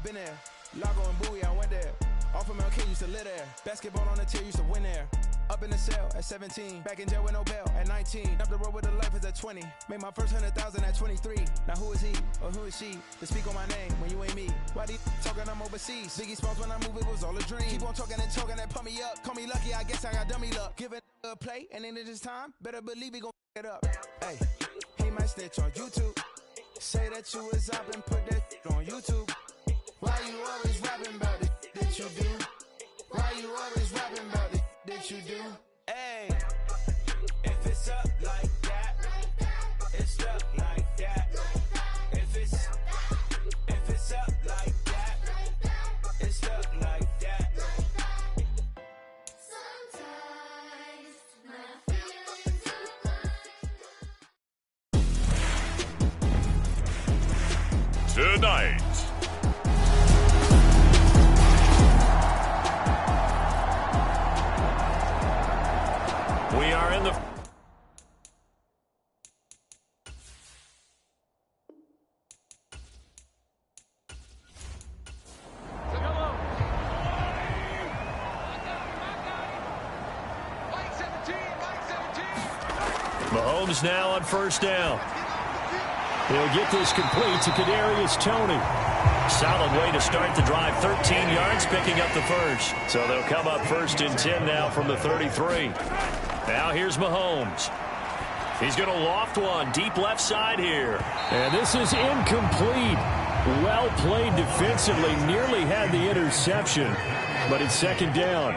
been there. Lago and Bowie, I went there. Off of MLK, used to live there. Basketball on the tier, used to win there. Up in the cell at 17. Back in jail with no bail at 19. Up the road with the life is at 20. Made my first 100,000 at 23. Now who is he or who is she to speak on my name when you ain't me? Why these talking I'm overseas? Biggie Smalls when I move, it was all a dream. Keep on talking and pump me up. Call me lucky, I guess I got dummy luck. Give it a play and then it is time. Better believe he gon' it up. Hey, he might snitch on YouTube. Say that you was up and put that on YouTube. Why you always rapping about it that you do? Why you always rapping about it that you do? Hey, if it's up like that, it's up like that. If it's up like that, it's up like that. Sometimes my feelings are Tonight, we are in the Mahomes now on first down. He'll get this complete to Kadarius Toney. Solid way to start the drive. 13 yards, picking up the first. So they'll come up first and 10 now from the 33. Now here's Mahomes. He's going to loft one deep left side here. And this is incomplete. Well played defensively. Nearly had the interception, but it's second down.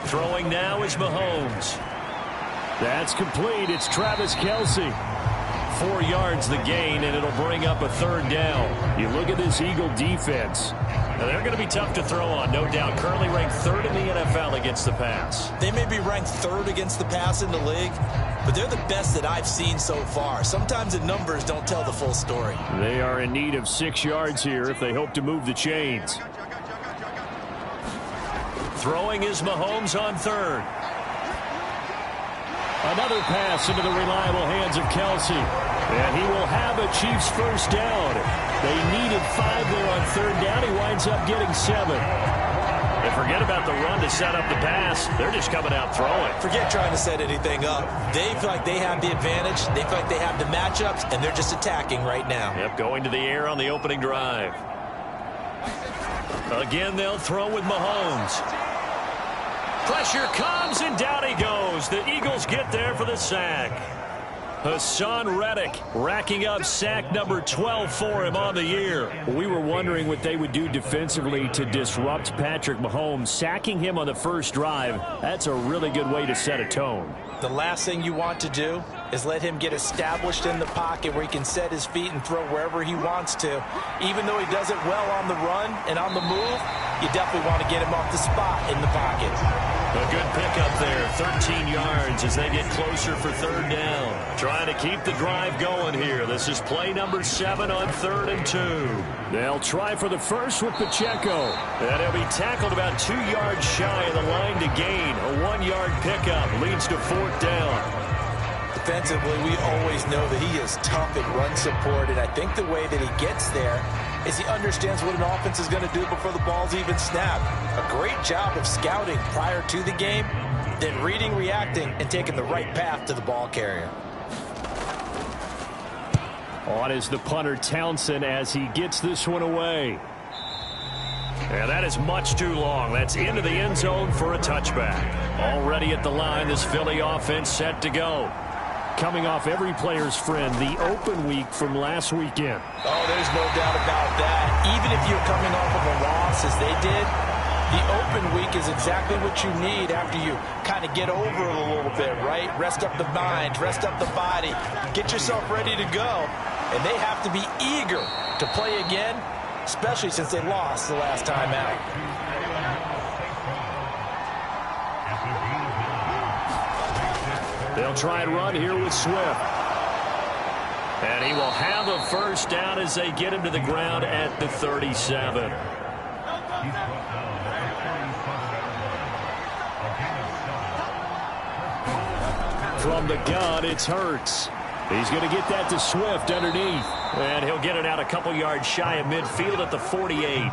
Throwing now is Mahomes. That's complete. It's Travis Kelce. 4 yards the gain, and it'll bring up a third down. You look at this Eagle defense. Now they're going to be tough to throw on, no doubt. Currently ranked third in the NFL against the pass. They may be ranked third against the pass in the league, but they're the best that I've seen so far. Sometimes the numbers don't tell the full story. They are in need of 6 yards here if they hope to move the chains. Throwing is Mahomes on third. Another pass into the reliable hands of Kelce. And he will have a Chiefs first down. They needed 5 there on third down. He winds up getting 7. And forget about the run to set up the pass. They're just coming out throwing. Forget trying to set anything up. They feel like they have the advantage. They feel like they have the matchups, and they're just attacking right now. Yep, going to the air on the opening drive. Again, they'll throw with Mahomes. Pressure comes, and down he goes. The Eagles get there for the sack. Hassan Reddick racking up sack number 12 for him on the year. We were wondering what they would do defensively to disrupt Patrick Mahomes. Sacking him on the first drive, that's a really good way to set a tone. The last thing you want to do is let him get established in the pocket where he can set his feet and throw wherever he wants to. Even though he does it well on the run and on the move, you definitely want to get him off the spot in the pocket. A good pickup there, 13 yards as they get closer for third down. Trying to keep the drive going here. This is play number 7 on 3rd and 2. They'll try for the first with Pacheco. And he'll be tackled about 2 yards shy of the line to gain. A 1-yard pickup leads to 4th down. Defensively, we always know that he is tough at run support, and I think the way that he gets there is he understands what an offense is going to do before the ball's even snapped. A great job of scouting prior to the game, then reading, reacting, and taking the right path to the ball carrier. On is the punter Townsend as he gets this one away. And that is much too long. That's into the end zone for a touchback. Already at the line, this Philly offense set to go. Coming off every player's friend, the open week from last weekend. Oh, there's no doubt about that. Even if you're coming off of a loss as they did, the open week is exactly what you need after you kind of get over it a little bit, right? Rest up the mind, rest up the body, get yourself ready to go. And they have to be eager to play again, especially since they lost the last time out. They'll try and run here with Swift. And he will have a first down as they get him to the ground at the 37. From the gun, it's Hurts. He's going to get that to Swift underneath. And he'll get it out a couple yards shy of midfield at the 48.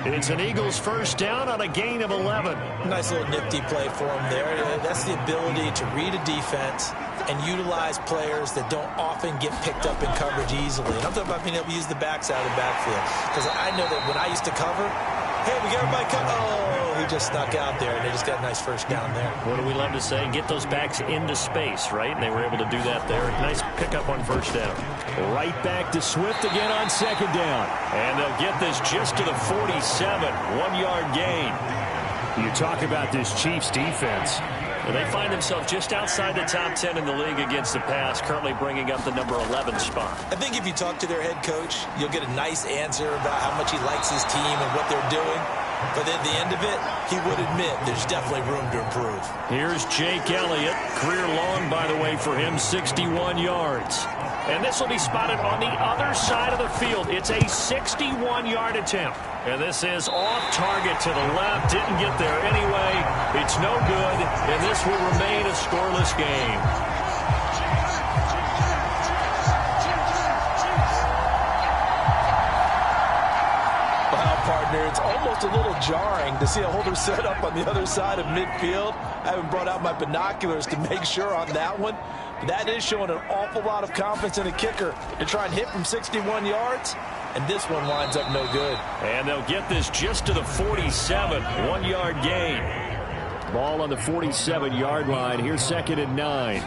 It's an Eagles first down on a gain of 11. Nice little nifty play for him there. That's the ability to read a defense and utilize players that don't often get picked up in coverage easily. And I'm talking about being able to use the backs out of the backfield. Because I know that when I used to cover, hey, we got everybody covered. Oh, he just snuck out there, and they just got a nice first down there. What do we love to say? Get those backs into space, right? And they were able to do that there. Nice pickup on first down. Right back to Swift again on second down. And they'll get this just to the 47. 1-yard gain. You talk about this Chiefs defense. And they find themselves just outside the top 10 in the league against the pass, currently bringing up the number 11 spot. I think if you talk to their head coach, you'll get a nice answer about how much he likes his team and what they're doing. But at the end of it, he would admit there's definitely room to improve. Here's Jake Elliott. Career long, by the way, for him, 61 yards. And this will be spotted on the other side of the field. It's a 61-yard attempt. And this is off target to the left. Didn't get there anyway. It's no good, and this will remain a scoreless game. Partner, it's almost a little jarring to see a holder set up on the other side of midfield. I haven't brought out my binoculars to make sure on that one. But that is showing an awful lot of confidence in a kicker to try and hit from 61 yards. And this one winds up no good. And they'll get this just to the 47. 1-yard gain. Ball on the 47-yard line. Here's 2nd and 9.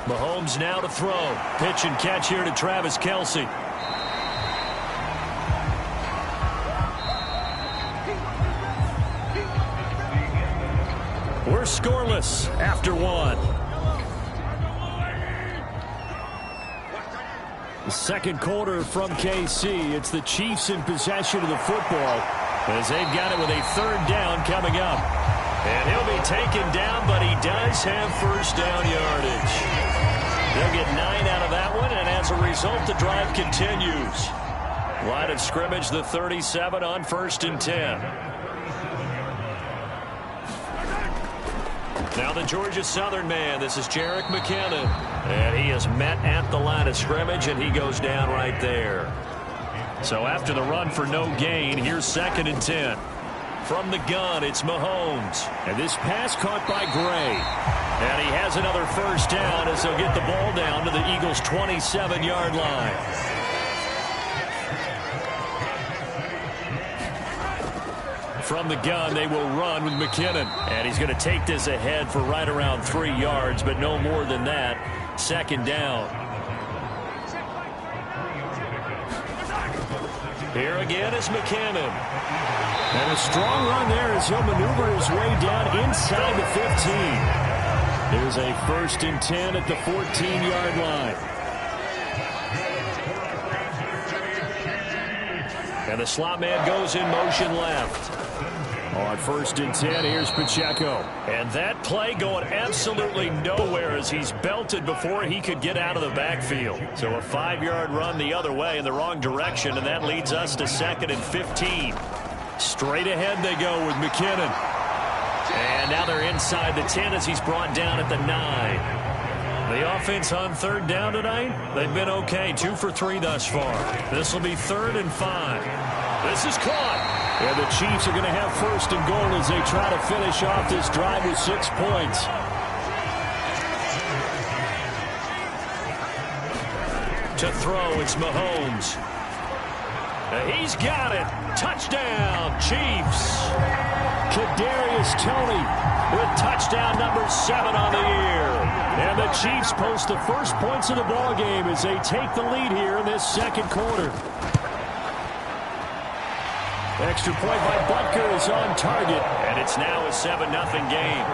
Mahomes now to throw. Pitch and catch here to Travis Kelce. We're scoreless after 1. The second quarter from KC. It's the Chiefs in possession of the football as they've got it with a 3rd down coming up. And he'll be taken down, but he does have first down yardage. They'll get 9 out of that one, and as a result, the drive continues. Line of scrimmage, the 37 on 1st and 10. Now the Georgia Southern man. This is Jerick McKinnon. And he is met at the line of scrimmage, and he goes down right there. So after the run for no gain, here's 2nd and 10. From the gun, it's Mahomes. And this pass caught by Gray. And he has another first down as they'll get the ball down to the Eagles' 27-yard line. From the gun, they will run with McKinnon. And he's going to take this ahead for right around 3 yards, but no more than that. 2nd down. Here again is McKinnon. And a strong run there as he'll maneuver his way down inside the 15. Here's a 1st and 10 at the 14-yard line. And the slot man goes in motion left. On 1st and 10, here's Pacheco. And that play going absolutely nowhere as he's belted before he could get out of the backfield. So a 5-yard run the other way in the wrong direction, and that leads us to 2nd and 15. Straight ahead they go with McKinnon. And now they're inside the 10 as he's brought down at the 9. The offense on 3rd down tonight, they've been okay. 2 for 3 thus far. This will be 3rd and 5. This is caught. And the Chiefs are going to have 1st and goal as they try to finish off this drive with 6 points. To throw, it's Mahomes. He's got it. Touchdown, Chiefs. Kadarius Toney with touchdown number 7 on the year. And the Chiefs post the first points of the ball game as they take the lead here in this 2nd quarter. Extra point by Butker is on target. And it's now a 7-0 game.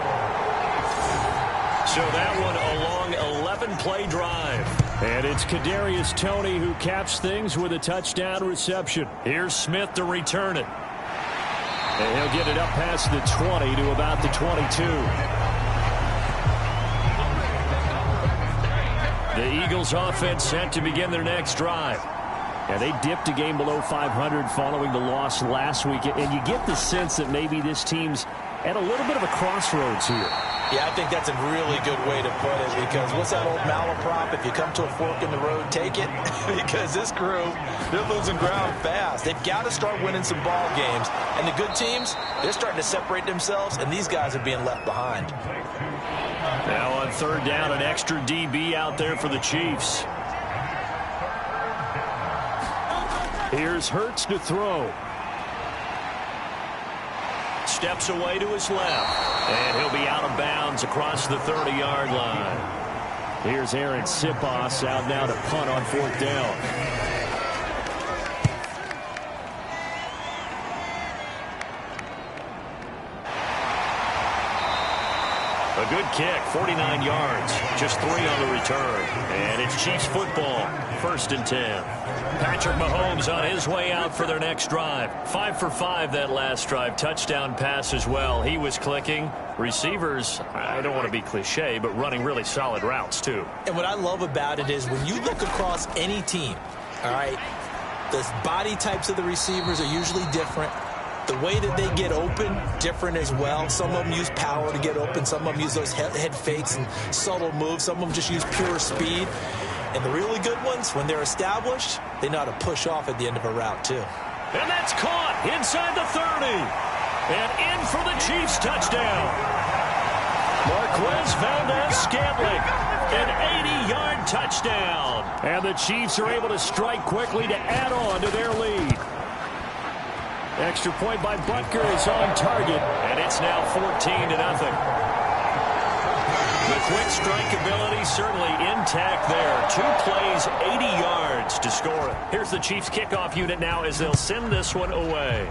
So that one a long 11-play drive. And it's Kadarius Toney who caps things with a touchdown reception. Here's Smith to return it. And he'll get it up past the 20 to about the 22. The Eagles offense set to begin their next drive. Yeah, they dipped a game below 500 following the loss last week. And you get the sense that maybe this team's at a little bit of a crossroads here. Yeah, I think that's a really good way to put it, because what's that old malaprop? If you come to a fork in the road, take it. Because this crew, they're losing ground fast. They've got to start winning some ball games. And the good teams, they're starting to separate themselves, and these guys are being left behind. Now on third down, an extra DB out there for the Chiefs. Here's Hurts to throw. Steps away to his left. And he'll be out of bounds across the 30-yard line. Here's Aaron Sipos out now to punt on fourth down. A good kick, 49 yards, just 3 on the return. And it's Chiefs football, 1st and 10. Patrick Mahomes on his way out for their next drive. 5 for 5 that last drive. Touchdown pass as well. He was clicking. Receivers, I don't want to be cliche, but running really solid routes too. And what I love about it is when you look across any team, all right, the body types of the receivers are usually different. The way that they get open, different as well. Some of them use power to get open. Some of them use those head fakes and subtle moves. Some of them just use pure speed. And the really good ones, when they're established, they know how to push off at the end of a route, too. And that's caught inside the 30. And in for the Chiefs touchdown. Marquez Valdes-Scantling, an 80-yard touchdown. And the Chiefs are able to strike quickly to add on to their lead. Extra point by Butker is on target. And it's now 14-0. The quick strike ability certainly intact there. 2 plays, 80 yards to score it. Here's the Chiefs kickoff unit now as they'll send this one away.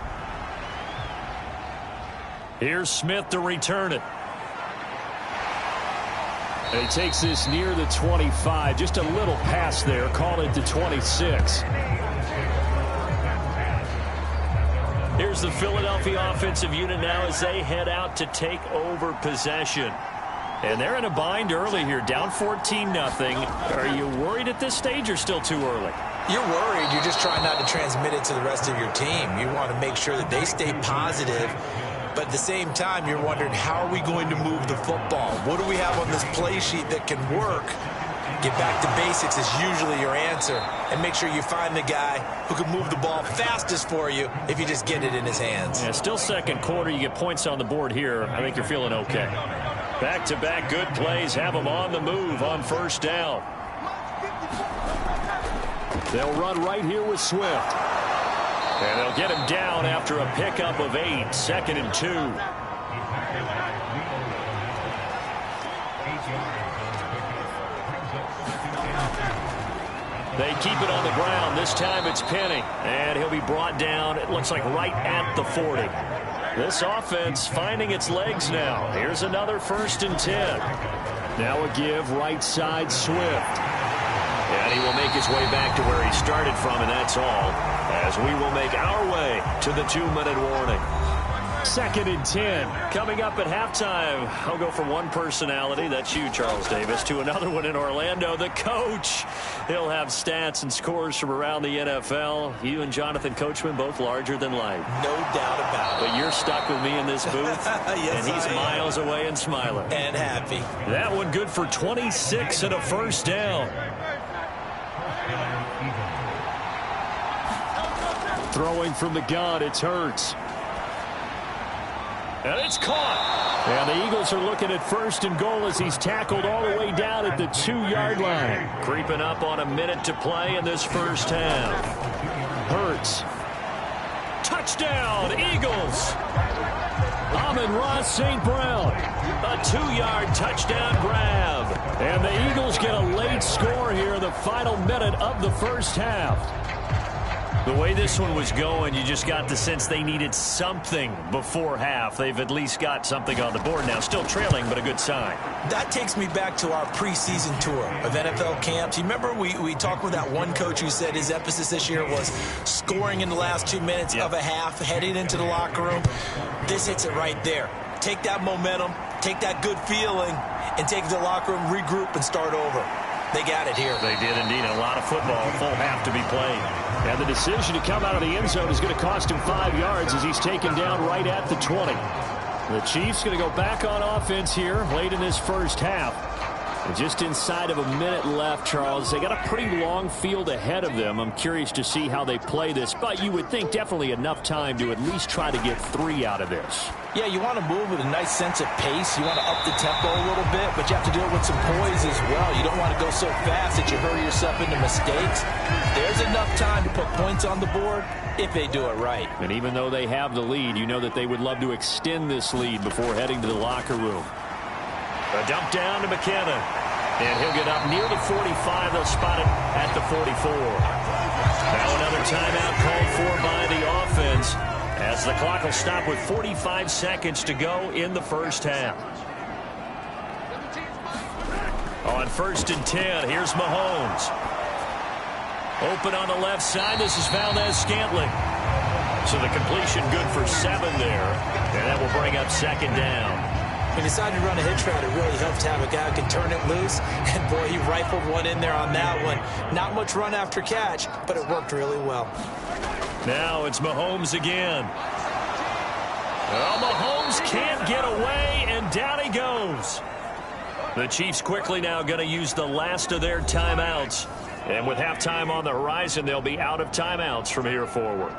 Here's Smith to return it. And he takes this near the 25. Just a little pass there. Called it to 26. Here's the Philadelphia offensive unit now as they head out to take over possession. And they're in a bind early here, down 14-0. Are you worried at this stage or still too early? You're worried. You're just trying not to transmit it to the rest of your team. You want to make sure that they stay positive. But at the same time, you're wondering, how are we going to move the football? What do we have on this play sheet that can work? Get back to basics is usually your answer. And make sure you find the guy who can move the ball fastest for you if you just get it in his hands. Yeah, still second quarter. You get points on the board here. I think you're feeling okay. Back-to-back good plays have them on the move on first down. They'll run right here with Swift. And they'll get him down after a pickup of 8, 2nd and 2. They keep it on the ground. This time it's Penny. And he'll be brought down, it looks like right at the 40. This offense finding its legs now. Here's another 1st and 10. Now a give right side Swift. And he will make his way back to where he started from, and that's all. As we will make our way to the 2-minute warning. 2nd and 10. Coming up at halftime, I'll go from one personality, that's you, Charles Davis, to another one in Orlando, the coach. He'll have stats and scores from around the NFL. You and Jonathan Coachman, both larger than life. No doubt about it. But you're stuck with me in this booth, yes, and he's miles away and smiling. And happy. That one good for 26 and a first down. Throwing from the gun, it's Hurts. And it's caught. And the Eagles are looking at 1st and goal as he's tackled all the way down at the 2-yard line. Creeping up on a minute to play in this first half. Hurts. Touchdown, Eagles. Amon-Ra St. Brown. A 2-yard touchdown grab. And the Eagles get a late score here in the final minute of the first half. The way this one was going, you just got the sense they needed something before half. They've at least got something on the board now. Still trailing, but a good sign. That takes me back to our preseason tour of NFL camps. You remember we talked with that one coach who said his emphasis this year was scoring in the last 2 minutes of a half, heading into the locker room. This hits it right there. Take that momentum, take that good feeling, and take it to the locker room, regroup, and start over. They got it here. They did indeed. A lot of football, full half to be played. And the decision to come out of the end zone is going to cost him 5 yards as he's taken down right at the 20. The Chiefs going to go back on offense here late in this first half. And just inside of a minute left, Charles. They got a pretty long field ahead of them. I'm curious to see how they play this, but you would think definitely enough time to at least try to get 3 out of this. Yeah, you want to move with a nice sense of pace. You want to up the tempo a little bit, but you have to do it with some poise as well. You don't want to go so fast that you hurry yourself into mistakes. There's enough time to put points on the board if they do it right. And even though they have the lead, you know that they would love to extend this lead before heading to the locker room. A dump down to McKinnon. And he'll get up near the 45. They'll spot it at the 44. Now another timeout called for by the offense, as the clock will stop with 45 seconds to go in the first half. On 1st and 10, here's Mahomes. Open on the left side. This is Valdez-Scantling. So the completion good for 7 there. And that will bring up 2nd down. He decided to run a hitch route. It really helps to have a guy who can turn it loose. And, boy, he rifled one in there on that one. Not much run after catch, but it worked really well. Now it's Mahomes again. Well, Mahomes can't get away, and down he goes. The Chiefs quickly now going to use the last of their timeouts. And with halftime on the horizon, they'll be out of timeouts from here forward.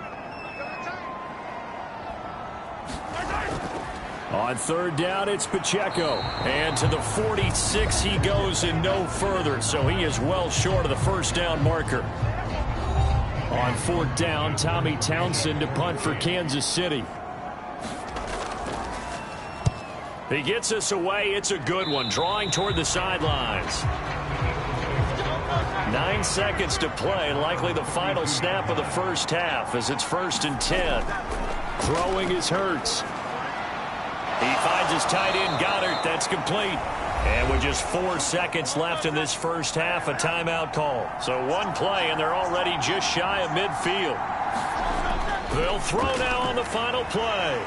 On 3rd down, it's Pacheco. And to the 46 he goes and no further. So he is well short of the 1st down marker. On 4th down, Tommy Townsend to punt for Kansas City. He gets us away. It's a good one. Drawing toward the sidelines. 9 seconds to play. Likely the final snap of the first half as it's 1st and 10. Throwing is Hurts. He finds his tight end, Goddard. That's complete. And with just 4 seconds left in this first half, a timeout call. So 1 play, and they're already just shy of midfield. They'll throw now on the final play.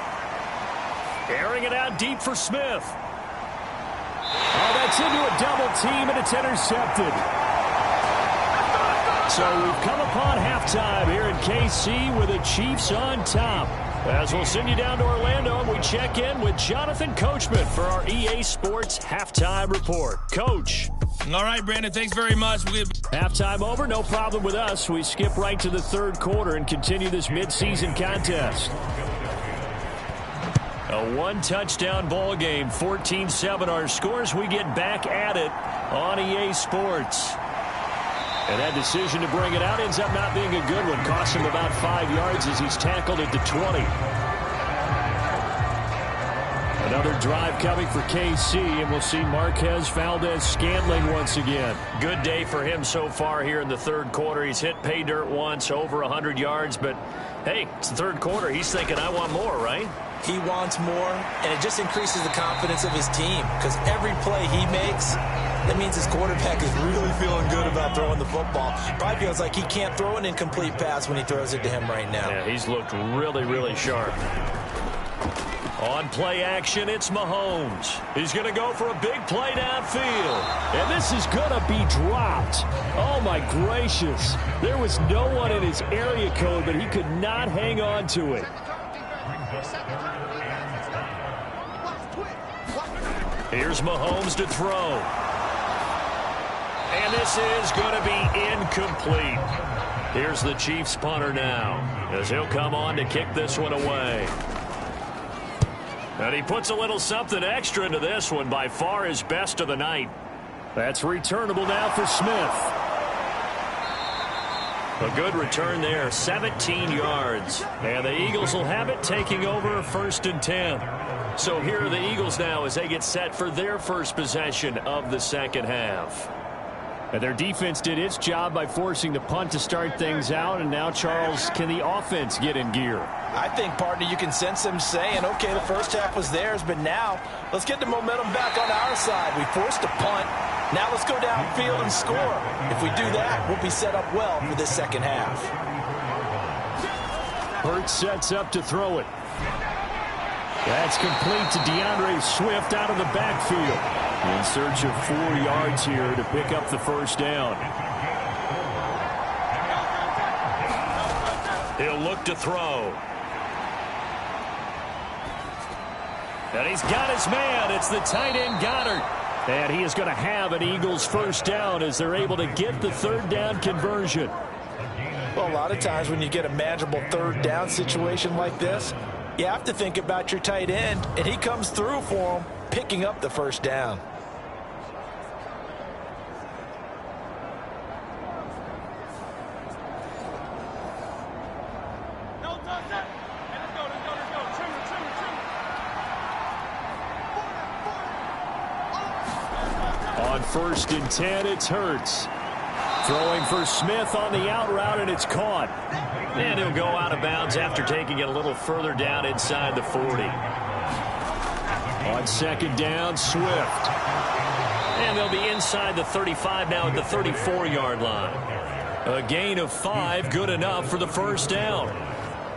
Airing it out deep for Smith. Oh, that's into a double team, and it's intercepted. So we've come upon halftime here in KC with the Chiefs on top. As we'll send you down to Orlando, and we check in with Jonathan Coachman for our EA Sports Halftime Report. Coach. All right, Brandon, thanks very much. Halftime over, no problem with us. We skip right to the 3rd quarter and continue this midseason contest. A 1-touchdown ball game, 14-7 our scores. We get back at it on EA Sports. And that decision to bring it out ends up not being a good one. Costs him about 5 yards as he's tackled at the 20. Another drive coming for KC, and we'll see Marquez Valdez-Scantling once again. Good day for him so far here in the 3rd quarter. He's hit pay dirt once, over 100 yards. But, hey, it's the 3rd quarter. He's thinking, I want more, right? He wants more, and it just increases the confidence of his team because every play he makes, that means his quarterback is really feeling good about throwing the football. Probably feels like he can't throw an incomplete pass when he throws it to him right now. Yeah, he's looked really, really sharp. On play action, it's Mahomes. He's going to go for a big play downfield. And this is going to be dropped. Oh, my gracious. There was no one in his area code, but he could not hang on to it. Here's Mahomes to throw. And this is going to be incomplete. Here's the Chiefs punter now, as he'll come on to kick this one away. And he puts a little something extra into this one, by far his best of the night. That's returnable now for Smith. A good return there, 17 yards. And the Eagles will have it, taking over 1st and 10. So here are the Eagles now as they get set for their first possession of the second half. And their defense did its job by forcing the punt to start things out. And now, Charles, can the offense get in gear? I think, partner, you can sense them saying, okay, the first half was theirs, but now let's get the momentum back on our side. We forced a punt. Now let's go downfield and score. If we do that, we'll be set up well for this second half. Hurts sets up to throw it. That's complete to DeAndre Swift out of the backfield. In search of 4 yards here to pick up the first down. He'll look to throw. And he's got his man. It's the tight end, Goddard. And he is going to have an Eagles first down as they're able to get the third down conversion. Well, a lot of times when you get a manageable third down situation like this, you have to think about your tight end, and he comes through for him, picking up the first down. On 1st and 10, it's Hurts. Throwing for Smith on the out route, and it's caught. And he'll go out of bounds after taking it a little further down inside the 40. On 2nd down, Swift. And they'll be inside the 35 now at the 34-yard line. A gain of 5, good enough for the first down.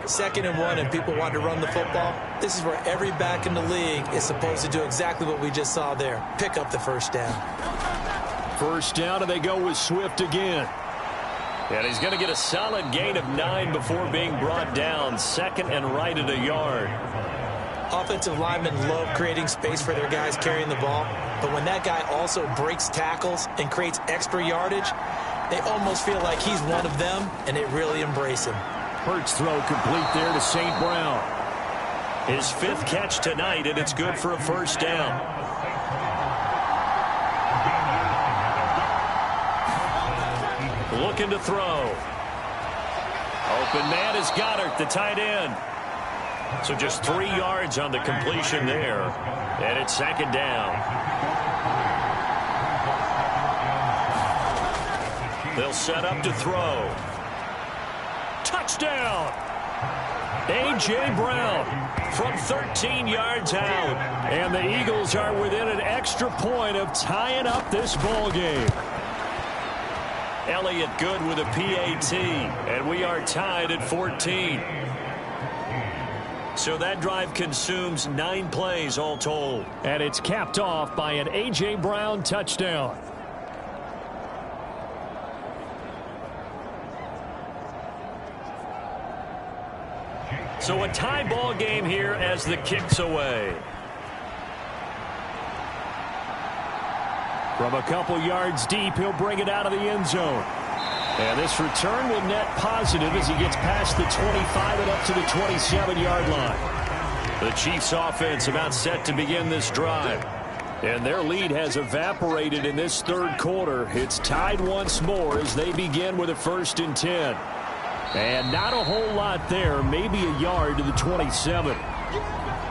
2nd and 1, and people want to run the football. This is where every back in the league is supposed to do exactly what we just saw there. Pick up the first down. First down, and they go with Swift again. And he's going to get a solid gain of 9 before being brought down. 2nd and right at a yard. Offensive linemen love creating space for their guys carrying the ball. But when that guy also breaks tackles and creates extra yardage, they almost feel like he's one of them, and they really embrace him. Hurts throw complete there to St. Brown. His 5th catch tonight, and it's good for a first down. Looking to throw. Open man is Goddard, the tight end. So just 3 yards on the completion there. And it's 2nd down. They'll set up to throw. Touchdown! A.J. Brown from 13 yards out. And the Eagles are within an extra point of tying up this ball game. Elliott good with a PAT, and we are tied at 14. So that drive consumes 9 plays all told. And it's capped off by an A.J. Brown touchdown. So a tie ball game here as the kick's away. From a couple yards deep, he'll bring it out of the end zone. And this return will net positive as he gets past the 25 and up to the 27-yard line. The Chiefs offense about set to begin this drive. And their lead has evaporated in this 3rd quarter. It's tied once more as they begin with a 1st and 10. And not a whole lot there, maybe a yard to the 27.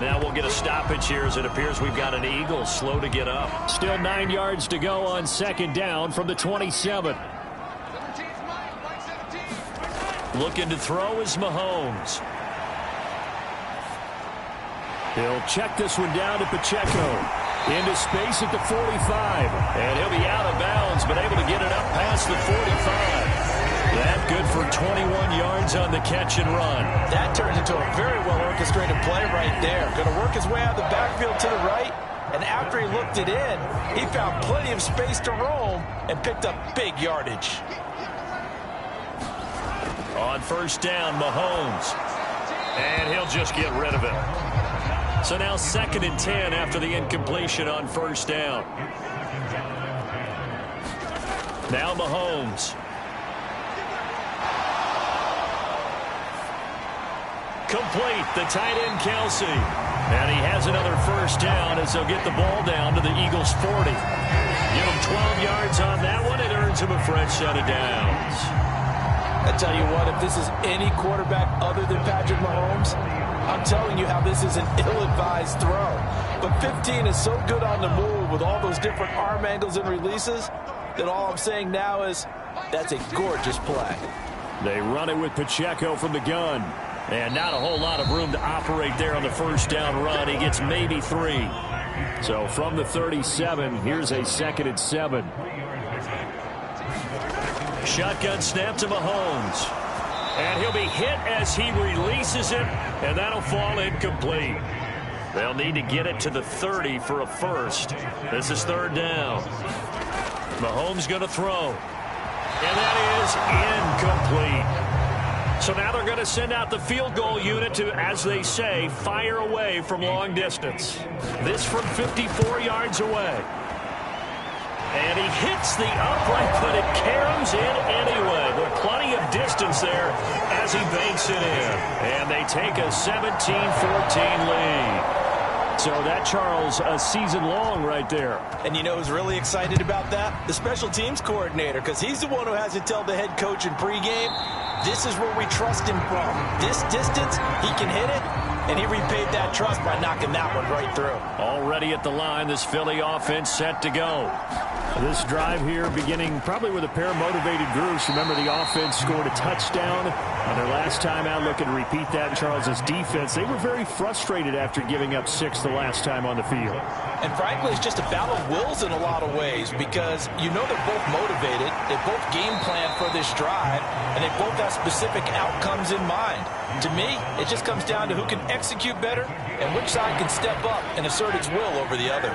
Now we'll get a stoppage here as it appears we've got an Eagle slow to get up. Still 9 yards to go on 2nd down from the 27. Looking to throw is Mahomes. He'll check this one down to Pacheco. Into space at the 45. And he'll be out of bounds, but able to get it up past the 45. That good for 21 yards on the catch and run. That turns into a very well-orchestrated play right there. Going to work his way out of the backfield to the right, and after he looked it in, he found plenty of space to roam and picked up big yardage. On 1st down, Mahomes. And he'll just get rid of it. So now 2nd and 10 after the incompletion on 1st down. Now Mahomes. Complete, the tight end Kelsey. And he has another first down as they'll get the ball down to the Eagles' 40. Give him 12 yards on that one. It earns him a fresh set of downs. I tell you what, if this is any quarterback other than Patrick Mahomes, I'm telling you how this is an ill-advised throw. But 15 is so good on the move with all those different arm angles and releases that all I'm saying now is that's a gorgeous play. They run it with Pacheco from the gun. And not a whole lot of room to operate there on the first down run. He gets maybe 3. So from the 37, here's a 2nd and 7. Shotgun snap to Mahomes. And he'll be hit as he releases it, and that'll fall incomplete. They'll need to get it to the 30 for a first. This is 3rd down. Mahomes going to throw. And that is incomplete. So now they're going to send out the field goal unit to, as they say, fire away from long distance. This from 54 yards away. And he hits the upright, but it caroms in anyway. But plenty of distance there as he banks it in. And they take a 17-14 lead. So that, Charles, a season long right there. And you know who's really excited about that? The special teams coordinator, because he's the one who has to tell the head coach in pregame, this is where we trust him from. This distance, he can hit it, and he repaid that trust by knocking that one right through. Already at the line, this Philly offense set to go. This drive here beginning probably with a pair of motivated groups. Remember, the offense scored a touchdown on their last time out. Looking to repeat that in Charles's defense. They were very frustrated after giving up 6 the last time on the field. And frankly, it's just a battle of wills in a lot of ways because you know they're both motivated. They both game plan for this drive, and they both have specific outcomes in mind. To me, it just comes down to who can execute better and which side can step up and assert its will over the other.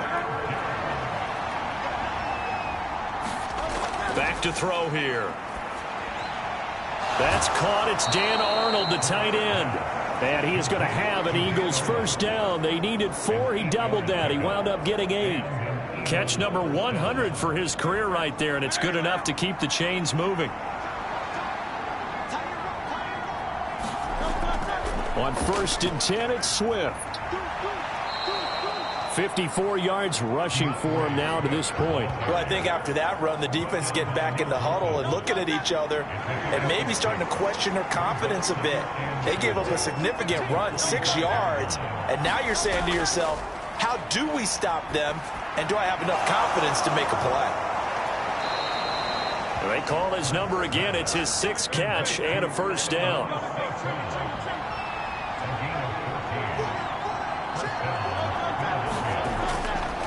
Back to throw here. That's caught. It's Dan Arnold, the tight end. And he is going to have an Eagles first down. They needed 4. He doubled that. He wound up getting 8. Catch number 100 for his career right there, and it's good enough to keep the chains moving. On 1st and 10, it's Swift. 54 yards rushing for him now to this point. Well, I think after that run, the defense getting back in the huddle and looking at each other and maybe starting to question their confidence a bit. They gave up a significant run, 6 yards, and now you're saying to yourself, how do we stop them, and do I have enough confidence to make a play? They call his number again. It's his 6th catch and a first down.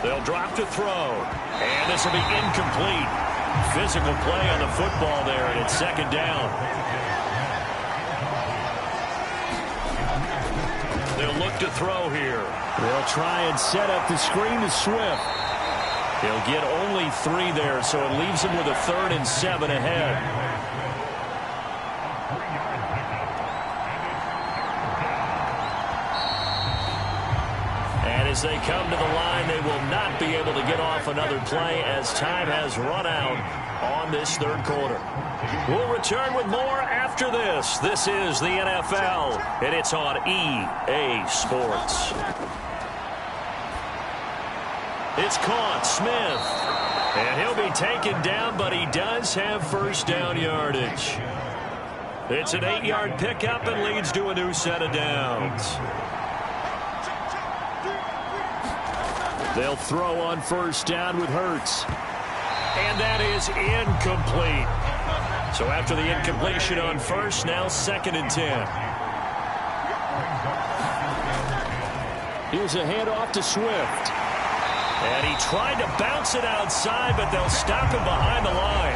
They'll drop to throw. And this will be incomplete. Physical play on the football there, and it's 2nd down. They'll look to throw here. They'll try and set up the screen to Swift. He'll get only 3 there, so it leaves him with a 3rd and 7 ahead. As they come to the line, they will not be able to get off another play as time has run out on this 3rd quarter. We'll return with more after this. This is the NFL, and it's on EA Sports. It's caught. Smith. And he'll be taken down, but he does have first down yardage. It's an 8-yard pickup and leads to a new set of downs. They'll throw on first down with Hurts. And that is incomplete. So after the incompletion on first, now 2nd and 10. Here's a handoff to Swift. And he tried to bounce it outside, but they'll stop him behind the line.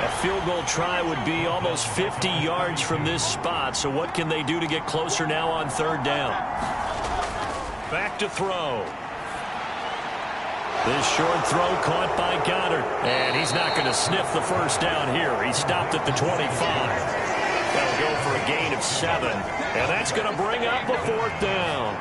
A field goal try would be almost 50 yards from this spot. So what can they do to get closer now on 3rd down? Back to throw. This short throw caught by Goddard. And he's not going to sniff the first down here. He stopped at the 25. That'll go for a gain of 7. And that's going to bring up a 4th down.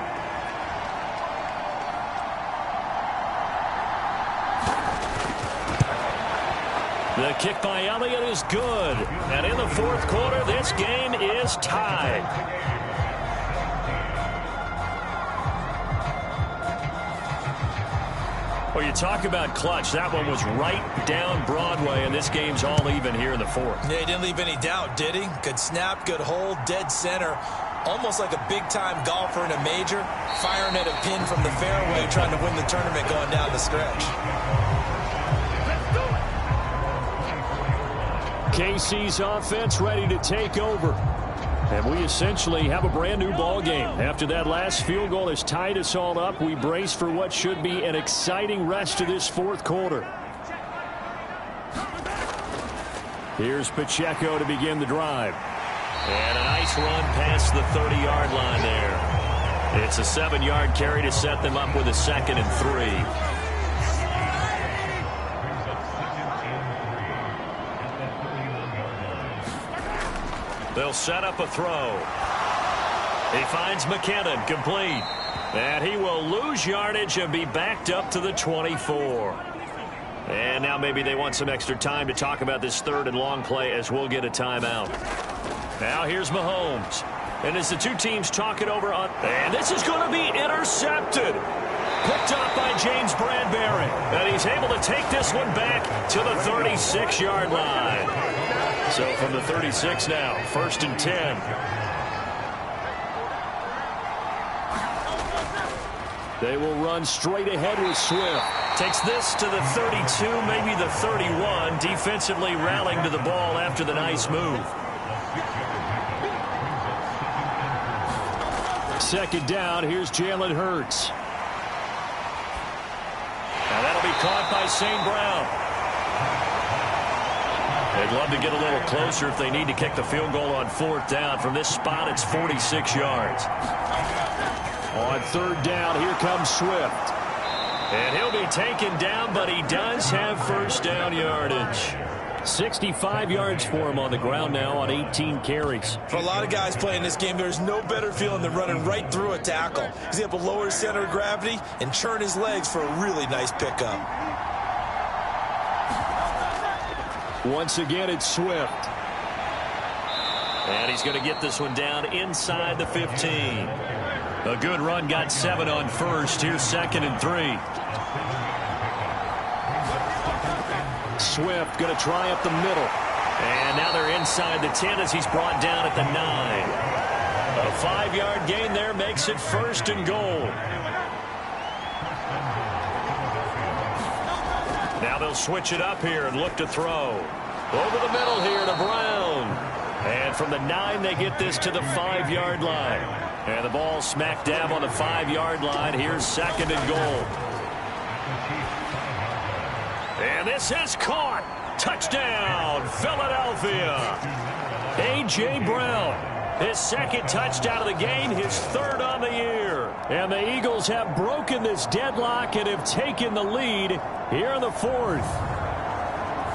The kick by Elliott is good. And in the 4th quarter, this game is tied. Well, you talk about clutch. That one was right down Broadway, and this game's all even here in the 4th. Yeah, he didn't leave any doubt, did he? Good snap, good hold, dead center. Almost like a big-time golfer in a major, firing at a pin from the fairway, trying to win the tournament going down the stretch. KC's offense ready to take over. And we essentially have a brand-new ball game. After that last field goal has tied us all up, we brace for what should be an exciting rest of this 4th quarter. Here's Pacheco to begin the drive. And a nice run past the 30-yard line there. It's a 7-yard carry to set them up with a 2nd and 3. They'll set up a throw. He finds McKinnon, complete. And he will lose yardage and be backed up to the 24. And now maybe they want some extra time to talk about this third and long play as we'll get a timeout. Now here's Mahomes. And as the two teams talk it over on... And this is going to be intercepted. Picked up by James Bradbury. And he's able to take this one back to the 36-yard line. So from the 36 now, 1st and 10. They will run straight ahead with Swift. Takes this to the 32, maybe the 31. Defensively rallying to the ball after the nice move. 2nd down, here's Jalen Hurts. Now that'll be caught by St. Brown. They'd love to get a little closer if they need to kick the field goal on 4th down. From this spot, it's 46 yards. On 3rd down, here comes Swift. And he'll be taken down, but he does have 1st down yardage. 65 yards for him on the ground now on 18 carries. For a lot of guys playing this game, there's no better feeling than running right through a tackle. He's able to lower his center of gravity and churn his legs for a really nice pickup. Once again, it's Swift. And he's going to get this one down inside the 15. A good run, got 7 on 1st. Here's 2nd and 3. Swift going to try up the middle. And now they're inside the 10 as he's brought down at the 9. A 5-yard gain there makes it 1st and goal. Now they'll switch it up here and look to throw. Over the middle here to Brown. And from the 9, they get this to the 5-yard line. And the ball smack dab on the 5-yard line. Here's 2nd and goal. And this is caught. Touchdown, Philadelphia. A.J. Brown, his 2nd touchdown of the game, his 3rd on the year. And the Eagles have broken this deadlock and have taken the lead here in the 4th.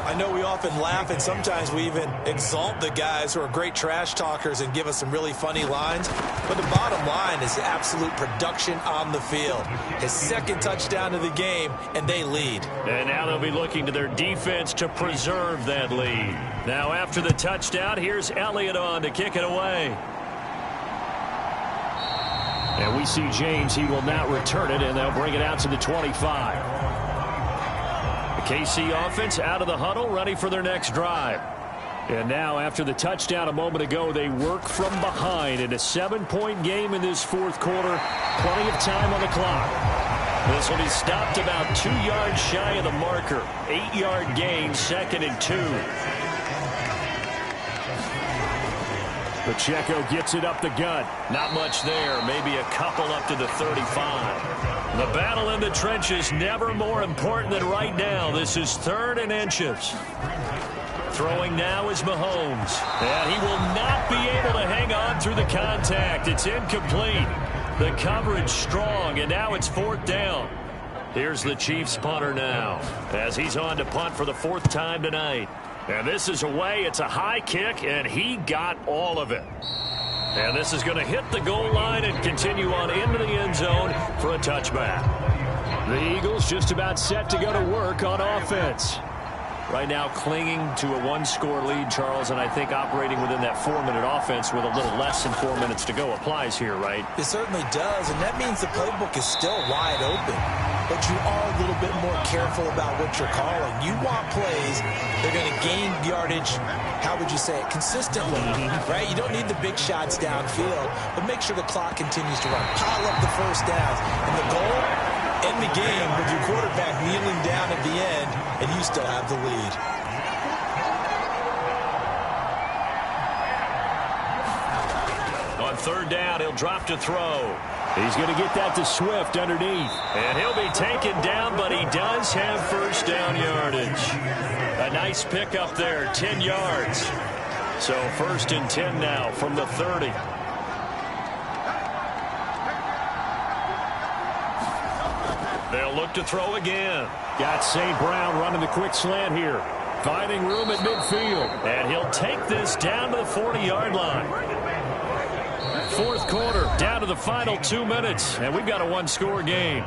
I know we often laugh and sometimes we even exalt the guys who are great trash talkers and give us some really funny lines. But the bottom line is absolute production on the field. His 2nd touchdown of the game, and they lead. And now they'll be looking to their defense to preserve that lead. Now after the touchdown, here's Elliott on to kick it away. And we see James. He will not return it, and they'll bring it out to the 25. KC offense out of the huddle, ready for their next drive. And now, after the touchdown a moment ago, they work from behind in a 7-point game in this 4th quarter. Plenty of time on the clock. This will be stopped about 2 yards shy of the marker. 8-yard gain, 2nd and 2. Pacheco gets it up the gut. Not much there. Maybe a couple up to the 35. The battle in the trenches never more important than right now. This is 3rd and inches. Throwing now is Mahomes. And he will not be able to hang on through the contact. It's incomplete. The coverage strong, and now it's 4th down. Here's the Chiefs punter now as he's on to punt for the 4th time tonight. And this is away. It's a high kick, and he got all of it. And this is going to hit the goal line and continue on into the end zone for a touchback. The Eagles just about set to go to work on offense. Right now clinging to a 1-score lead, Charles, and I think operating within that 4-minute offense with a little less than 4 minutes to go applies here, right? It certainly does, and that means the playbook is still wide open. But you are a little bit more careful about what you're calling. You want plays that are going to gain yardage, how would you say it, consistently, right? You don't need the big shots downfield, but make sure the clock continues to run. Pile up the 1st downs. And the goal, end the game with your quarterback kneeling down at the end, and you still have the lead. On 3rd down, he'll drop to throw. He's going to get that to Swift underneath. And he'll be taken down, but he does have 1st down yardage. A nice pickup there, 10 yards. So 1st and 10 now from the 30. They'll look to throw again. Got St. Brown running the quick slant here. Finding room at midfield. And he'll take this down to the 40-yard line. Fourth quarter, down to the final 2 minutes, and we've got a one-score game.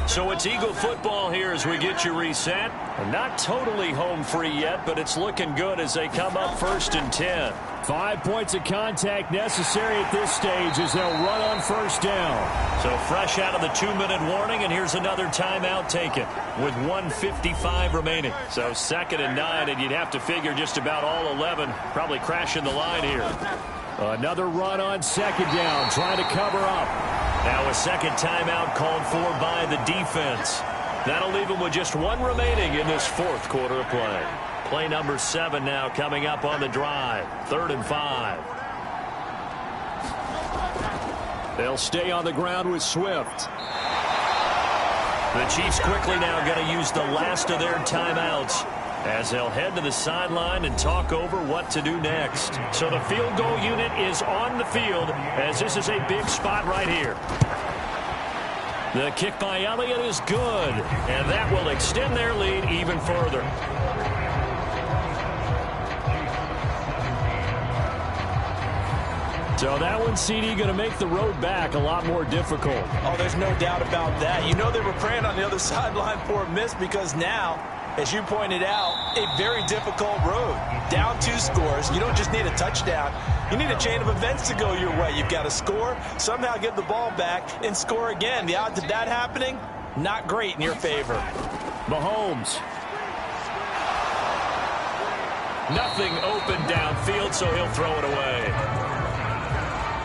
So it's Eagle football here as we get you reset. Not totally home free yet, but it's looking good as they come up 1st and 10. 5 points of contact necessary at this stage as they'll run on first down. So fresh out of the 2-minute warning, and here's another timeout taken with 1:55 remaining. So 2nd and 9, and you'd have to figure just about all 11 probably crashing the line here. Another run on 2nd down, trying to cover up. Now a second timeout called for by the defense. That'll leave them with just 1 remaining in this 4th quarter of play. Play number 7 now coming up on the drive. 3rd and 5. They'll stay on the ground with Swift. The Chiefs quickly now going to use the last of their timeouts as they'll head to the sideline and talk over what to do next. So the field goal unit is on the field as this is a big spot right here. The kick by Elliott is good, and that will extend their lead even further. So that one, CD, going to make the road back a lot more difficult. Oh, there's no doubt about that. You know they were praying on the other sideline for a miss because now, as you pointed out, a very difficult road. Down 2 scores. You don't just need a touchdown. You need a chain of events to go your way. You've got to score, somehow get the ball back, and score again. The odds of that happening, not great in your favor. Mahomes. Nothing open downfield, so he'll throw it away.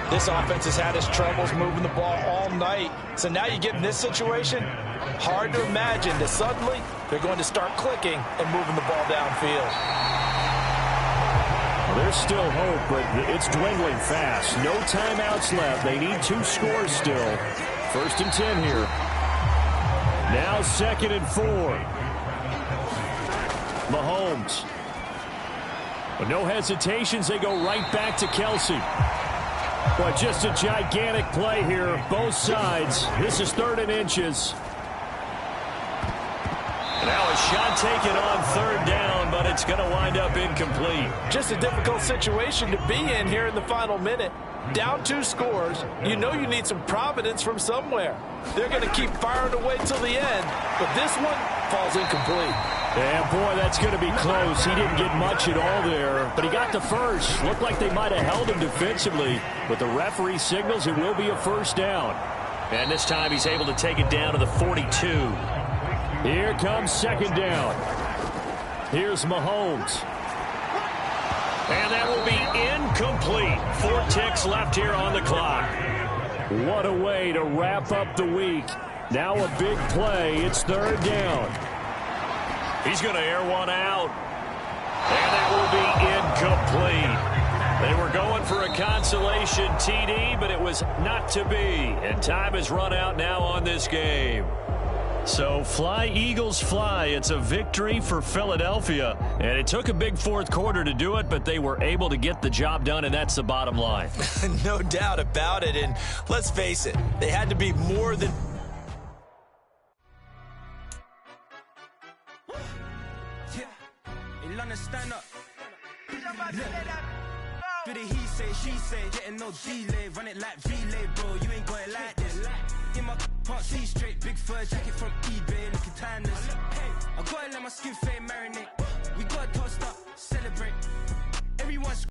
This offense has had its troubles moving the ball all night. So now you get in this situation, hard to imagine that suddenly they're going to start clicking and moving the ball downfield. Well, there's still hope, but it's dwindling fast. No timeouts left. They need 2 scores still. 1st and 10 here. Now 2nd and 4. Mahomes. With no hesitations, they go right back to Kelsey. But just a gigantic play here, both sides. This is 3rd and inches. Now a shot taken on 3rd down, but it's going to wind up incomplete. Just a difficult situation to be in here in the final minute. Down 2 scores. You know you need some providence from somewhere. They're going to keep firing away till the end, but this one falls incomplete. And boy, that's going to be close. He didn't get much at all there, but he got the first. Looked like they might have held him defensively, but the referee signals it will be a 1st down. And this time he's able to take it down to the 42. Here comes 2nd down. Here's Mahomes. And that will be incomplete. 4 ticks left here on the clock. What a way to wrap up the week. Now a big play. It's 3rd down. He's going to air one out. And that will be incomplete. They were going for a consolation TD, but it was not to be. And time has run out now on this game. So fly, Eagles, fly. It's a victory for Philadelphia. And it took a big 4th quarter to do it, but they were able to get the job done, and that's the bottom line. No doubt about it. And let's face it, they had to be more than... Stand up. Do the he say, she say, getting no delay, run it like relay, bro. You ain't got it like this. In my can't see straight, big fur jacket from eBay, looking timeless. I gotta let my skin fade marinate. We gotta toast up, celebrate. Everyone's